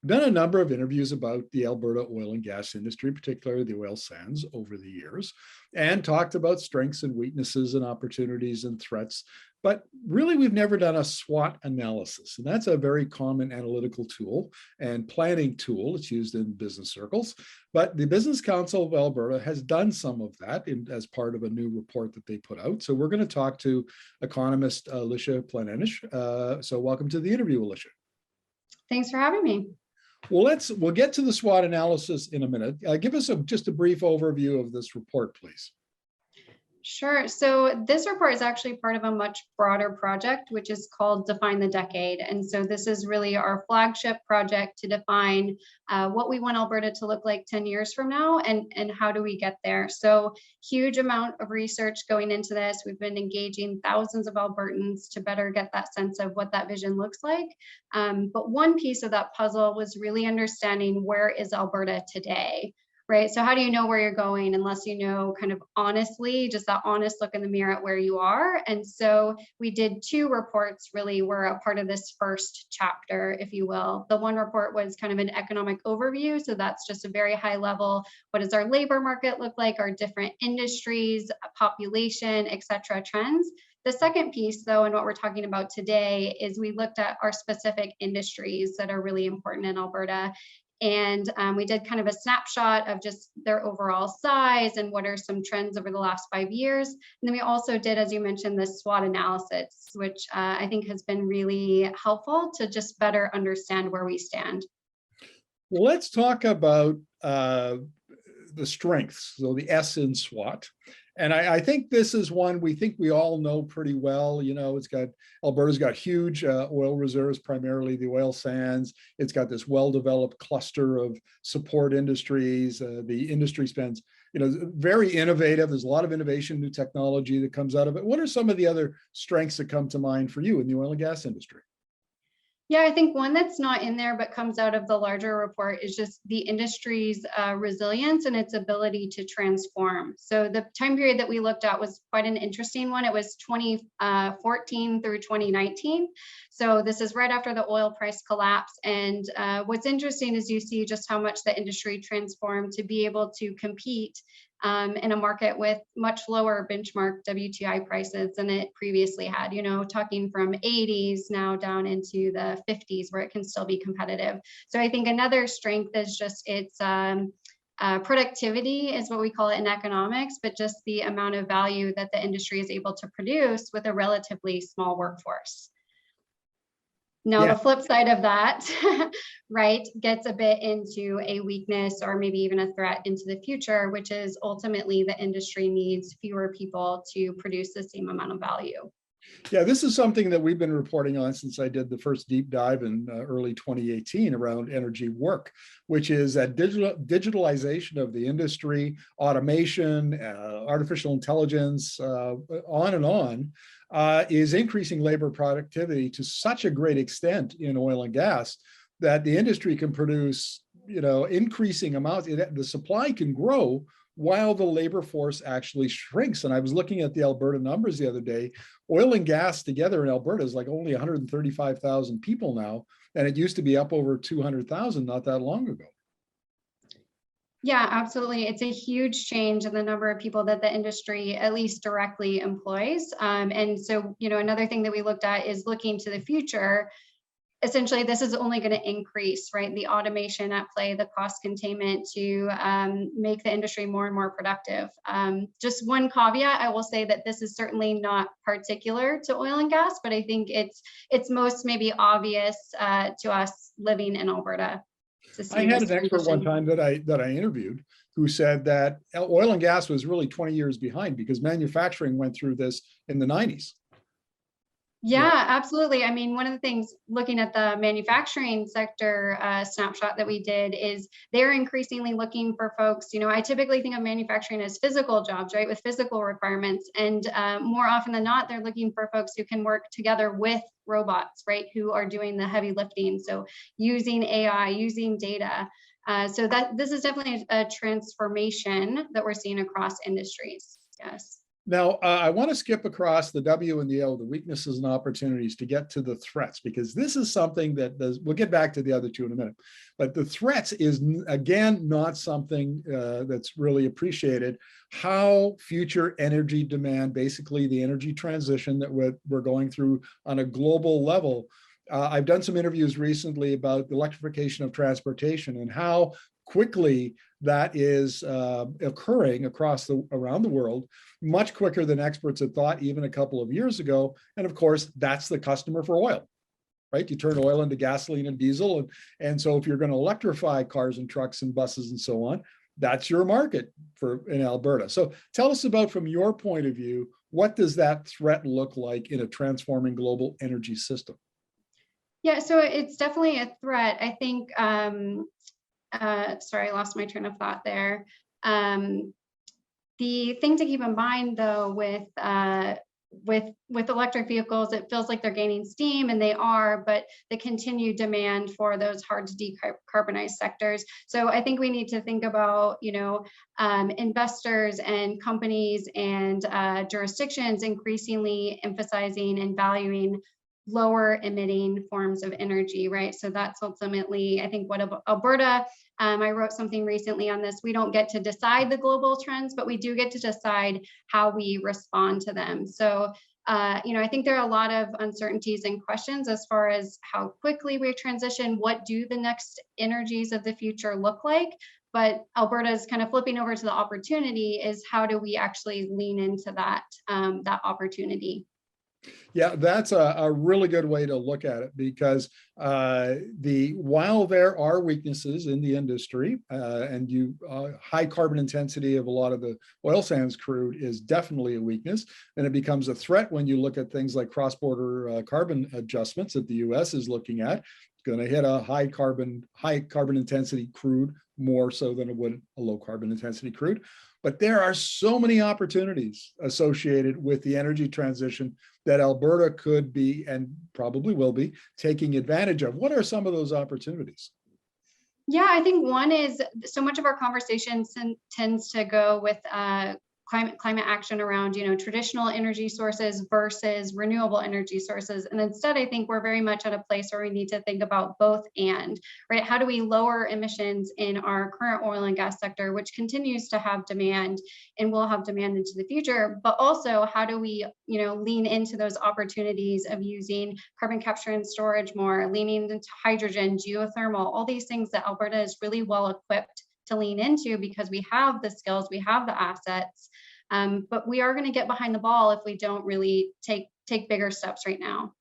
done a number of interviews about the Alberta oil and gas industry, particularly the oil sands, over the years, and talked about strengths and weaknesses and opportunities and threats. But really, we've never done a SWOT analysis. And that's a very common analytical tool and planning tool. It's used in business circles. But the Business Council of Alberta has done some of that as part of a new report that they put out. So we're going to talk to economist Alicia Planincic. So welcome to the interview, Alicia. Thanks for having me. Well, we'll get to the SWOT analysis in a minute. Give us just a brief overview of this report, please. Sure. So this report is actually part of a much broader project, which is called Define the Decade. And so this is really our flagship project to define what we want Alberta to look like 10 years from now and how do we get there. So huge amount of research going into this. We've been engaging thousands of Albertans to better get that sense of what that vision looks like. But one piece of that puzzle was really understanding where is Alberta today. Right. So how do you know where you're going unless you know kind of honestly, just that honest look in the mirror at where you are? And so we did two reports really were a part of this first chapter, if you will. The one report was kind of an economic overview. So that's just a very high level. What does our labor market look like? Our different industries, population, et cetera, trends. The second piece, though, and what we're talking about today is we looked at our specific industries that are really important in Alberta. And we did kind of a snapshot of just their overall size and what are some trends over the last 5 years. And then we also did, as you mentioned, the SWOT analysis, which I think has been really helpful to just better understand where we stand. Well, let's talk about the strengths, so the S in SWOT. And I think this is one we think we all know pretty well. You know, Alberta's got huge oil reserves, primarily the oil sands. It's got this well-developed cluster of support industries. The industry spends, very innovative. There's a lot of innovation, new technology that comes out of it. What are some of the other strengths that come to mind for you in the oil and gas industry? Yeah, I think one that's not in there but comes out of the larger report is just the industry's resilience and its ability to transform. So the time period that we looked at was quite an interesting one. It was 2014 through 2019. So this is right after the oil price collapse. And what's interesting is you see just how much the industry transformed to be able to compete in a market with much lower benchmark WTI prices than it previously had, talking from 80s now down into the 50s where it can still be competitive. So I think another strength is just its productivity is what we call it in economics, but just the amount of value that the industry is able to produce with a relatively small workforce. Now, The flip side of that, right, gets a bit into a weakness or maybe even a threat into the future, which is ultimately the industry needs fewer people to produce the same amount of value. Yeah, this is something that we've been reporting on since I did the first deep dive in early 2018 around energy work, which is that digitalization of the industry, automation, artificial intelligence, on and on, is increasing labor productivity to such a great extent in oil and gas that the industry can produce, increasing amounts. The supply can grow while the labor force actually shrinks. And I was looking at the Alberta numbers the other day. Oil and gas together in Alberta is like only 135,000 people now, and it used to be up over 200,000 not that long ago. Yeah, absolutely. It's a huge change in the number of people that the industry at least directly employs. And so, another thing that we looked at is looking to the future. Essentially, this is only going to increase, right? The automation at play, the cost containment to make the industry more and more productive. Just one caveat, I will say that this is certainly not particular to oil and gas, but I think it's most maybe obvious to us living in Alberta. I had an expert one time that I interviewed who said that oil and gas was really 20 years behind because manufacturing went through this in the 90s. Yeah, absolutely. I mean, one of the things looking at the manufacturing sector snapshot that we did is they're increasingly looking for folks, I typically think of manufacturing as physical jobs, right, with physical requirements. And more often than not, they're looking for folks who can work together with robots, right, who are doing the heavy lifting. So using AI, using data. So this is definitely a transformation that we're seeing across industries. Yes. Now, I want to skip across the W and the O, the weaknesses and opportunities, to get to the threats, because this is something that we'll get back to the other two in a minute. But the threats is, again, not something that's really appreciated. How future energy demand, basically the energy transition that we're going through on a global level. I've done some interviews recently about the electrification of transportation and how quickly that is occurring around the world, much quicker than experts had thought even a couple of years ago. And of course, that's the customer for oil, right? You turn oil into gasoline and diesel. And so if you're going to electrify cars and trucks and buses and so on, that's your market in Alberta. So tell us about, from your point of view, what does that threat look like in a transforming global energy system? Yeah, so it's definitely a threat. I think, sorry, I lost my train of thought there. The thing to keep in mind, though, with electric vehicles, it feels like they're gaining steam, and they are, but the continued demand for those hard to decarbonize sectors. So I think we need to think about, investors and companies and jurisdictions increasingly emphasizing and valuing lower emitting forms of energy, right? So that's ultimately, I think, what Alberta, I wrote something recently on this. We don't get to decide the global trends, but we do get to decide how we respond to them. So, I think there are a lot of uncertainties and questions as far as how quickly we transition. What do the next energies of the future look like? But Alberta is kind of flipping over to the opportunity, is how do we actually lean into that, that opportunity? Yeah, that's a really good way to look at it, because while there are weaknesses in the industry, and high carbon intensity of a lot of the oil sands crude is definitely a weakness, and it becomes a threat when you look at things like cross-border carbon adjustments that the US is looking at. It's going to hit a high carbon intensity crude more so than it would a low carbon intensity crude. But there are so many opportunities associated with the energy transition that Alberta could be, and probably will be, taking advantage of. What are some of those opportunities? Yeah, I think one is, so much of our conversation tends to go with climate action around, traditional energy sources versus renewable energy sources. And instead, I think we're very much at a place where we need to think about both and, right? How do we lower emissions in our current oil and gas sector, which continues to have demand and will have demand into the future, but also how do we, lean into those opportunities of using carbon capture and storage more, leaning into hydrogen, geothermal, all these things that Alberta is really well equipped to lean into, because we have the skills, we have the assets, but we are going to get behind the ball if we don't really take bigger steps right now.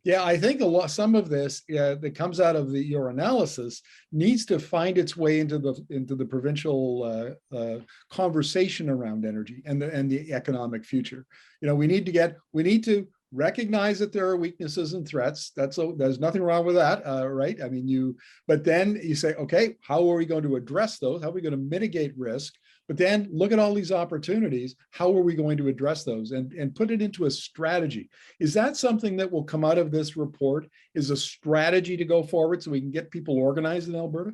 Yeah, I think some of this that comes out of your analysis needs to find its way into the provincial conversation around energy and the economic future. We need to recognize that there are weaknesses and threats. There's nothing wrong with that, right? I mean, but then you say, okay, how are we going to address those? How are we going to mitigate risk? But then look at all these opportunities. How are we going to address those and put it into a strategy? Is that something that will come out of this report? Is a strategy to go forward so we can get people organized in Alberta?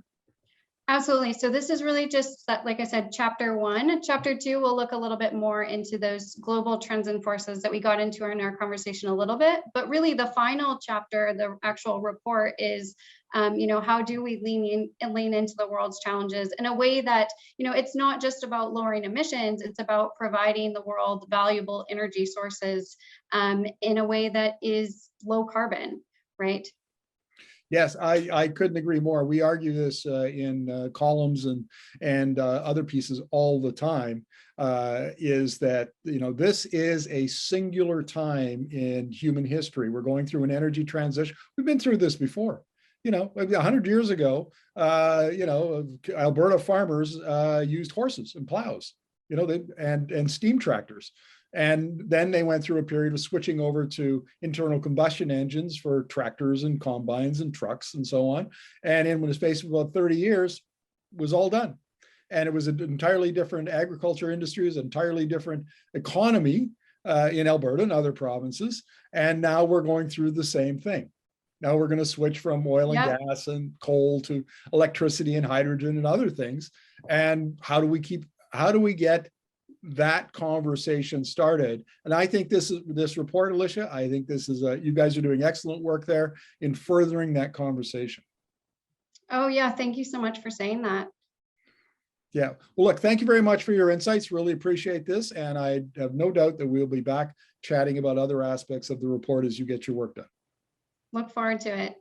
Absolutely. So this is really just, like I said, chapter 1. Chapter 2 will look a little bit more into those global trends and forces that we got into in our conversation a little bit. But really the final chapter, the actual report, is how do we lean into the world's challenges in a way that, it's not just about lowering emissions, it's about providing the world valuable energy sources in a way that is low carbon, right? Yes, I couldn't agree more. We argue this in columns and other pieces all the time, is that, this is a singular time in human history. We're going through an energy transition. We've been through this before. 100 years ago, Alberta farmers used horses and plows, and steam tractors. And then they went through a period of switching over to internal combustion engines for tractors and combines and trucks and so on. And in the space of about 30 years, was all done. And it was an entirely different agriculture industry, an entirely different economy in Alberta and other provinces. And now we're going through the same thing. Now we're going to switch from oil and gas and coal to electricity and hydrogen and other things. And how do we get that conversation started. And I think this report, Alicia, I think this is you guys are doing excellent work there in furthering that conversation. Oh yeah, thank you so much for saying that. Yeah. Well, look, thank you very much for your insights. Really appreciate this. And I have no doubt that we'll be back chatting about other aspects of the report as you get your work done. Look forward to it.